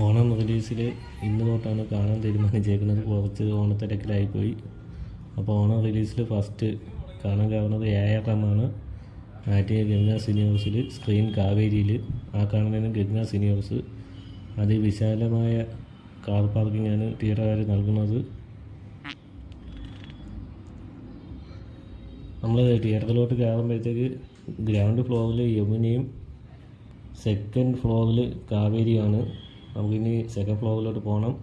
ഓണം റിലീസിൽ ഇന്ന് തൊട്ടാണ് കാണാൻ തീരുമാനിച്ചേക്കുന്നത്. കുറച്ച് ഓണത്തിരക്കിലായിപ്പോയി. അപ്പോൾ ഓണം റിലീസിൽ ഫസ്റ്റ് കാണാൻ കയറുന്നത് ARM ആറ്റിയ ഗംഗാ സിനിവേഴ്സിൽ, സ്ക്രീൻ കാവേരിയിൽ. ആ കാണുന്നതിന് ഗംഗാ സിനിവേഴ്സ് അതിവിശാലമായ കാർ പാർക്കിങ്ങാണ് തിയേറ്ററുകാർ നൽകുന്നത്. നമ്മൾ തിയേറ്ററിലോട്ട് കയറുമ്പോഴത്തേക്ക് ഗ്രൗണ്ട് ഫ്ലോറിൽ യമുനയും സെക്കൻഡ് ഫ്ലോറിൽ കാവേരിയാണ്. നമുക്കിനി സെക്കൻഡ് ഫ്ലോറിലോട്ട് പോകണം.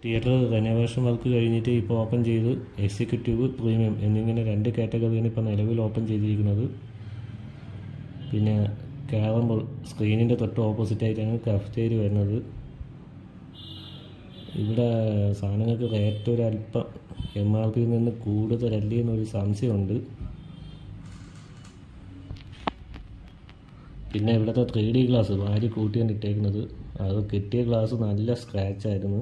തിയേറ്റർ റെനോവേഷൻ വർക്ക് കഴിഞ്ഞിട്ട് ഇപ്പോൾ ഓപ്പൺ ചെയ്ത് എക്സിക്യൂട്ടീവ്, പ്രീമിയം എന്നിങ്ങനെ 2 കാറ്റഗറിയാണ് ഇപ്പോൾ നിലവിൽ ഓപ്പൺ ചെയ്തിരിക്കുന്നത്. പിന്നെ കയറുമ്പോൾ സ്ക്രീനിൻ്റെ തൊട്ട് ഓപ്പോസിറ്റായിട്ടാണ് കഫ്റ്റേരിയ വരുന്നത്. ഇവിടെ സാധനങ്ങൾക്ക് റേറ്റ് ഒരല്പം MRPയിൽ നിന്ന് കൂടുതലല്ലേ എന്നൊരു സംശയമുണ്ട്. പിന്നെ ഇവിടുത്തെ 3D ഗ്ലാസ് വാരി കൂട്ടിയാണ് ഇട്ടേക്കുന്നത്. അത് കിട്ടിയ ഗ്ലാസ് നല്ല സ്ക്രാച്ചായിരുന്നു.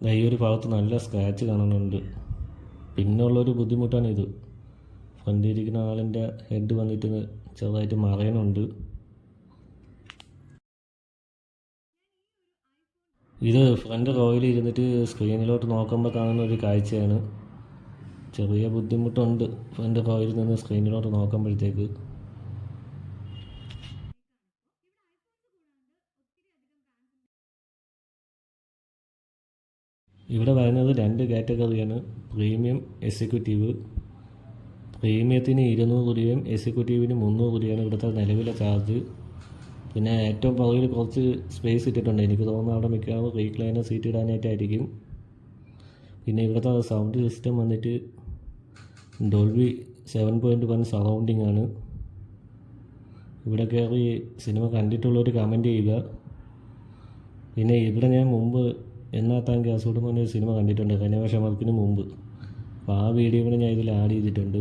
ഈ ഒരു ഭാഗത്ത് നല്ല സ്ക്രാച്ച് കാണുന്നുണ്ട്. പിന്നുള്ളൊരു ബുദ്ധിമുട്ടാണിത്. ഫ്രണ്ടിലിരിക്കുന്ന ആളിൻ്റെ ഹെഡ് വന്നിട്ട് ചെറുതായിട്ട് മറയുന്നുണ്ട്. ഇത് ഫ്രണ്ട് റോയിൽ ഇരുന്നിട്ട് സ്ക്രീനിലോട്ട് നോക്കുമ്പോൾ കാണുന്ന ഒരു കാഴ്ചയാണ്. ചെറിയ ബുദ്ധിമുട്ടുണ്ട് ഫ്രണ്ട് റോയിൽ നിന്ന് സ്ക്രീനിലോട്ട് നോക്കുമ്പോഴത്തേക്ക്. ഇവിടെ വരുന്നത് 2 കാറ്റഗറിയാണ്, പ്രീമിയം, എക്സിക്യൂട്ടീവ്. പ്രീമിയത്തിന് 200 രൂപയും എക്സിക്യൂട്ടീവിന് 300 രൂപയാണ് ഇവിടുത്തെ നിലവിലെ ചാർജ്. പിന്നെ ഏറ്റവും പുറകിൽ കുറച്ച് സ്പേസ് ഇട്ടിട്ടുണ്ട്. എനിക്ക് തോന്നുന്നു അവിടെ മിക്കവാറും റീക്ലൈനർ സീറ്റ് ഇടാനായിട്ടായിരിക്കും. പിന്നെ ഇവിടുത്തെ സൗണ്ട് സിസ്റ്റം വന്നിട്ട് ഡോൾബി 7.1 സറൗണ്ടിങ് ആണ്. ഇവിടെ കയറി സിനിമ കണ്ടിട്ടുള്ളവർ കമൻറ്റ് ചെയ്യുക. പിന്നെ ഇവിടെ ഞാൻ മുമ്പ് എന്നാത്താൻ ഗ്യാസ് കൊടുക്കുന്ന ഒരു സിനിമ കണ്ടിട്ടുണ്ട്, റെനോവേഷൻ വർക്കിന് മുമ്പ്. അപ്പോൾ ആ വീഡിയോ കൂടെ ഞാൻ ഇതിൽ ആഡ് ചെയ്തിട്ടുണ്ട്.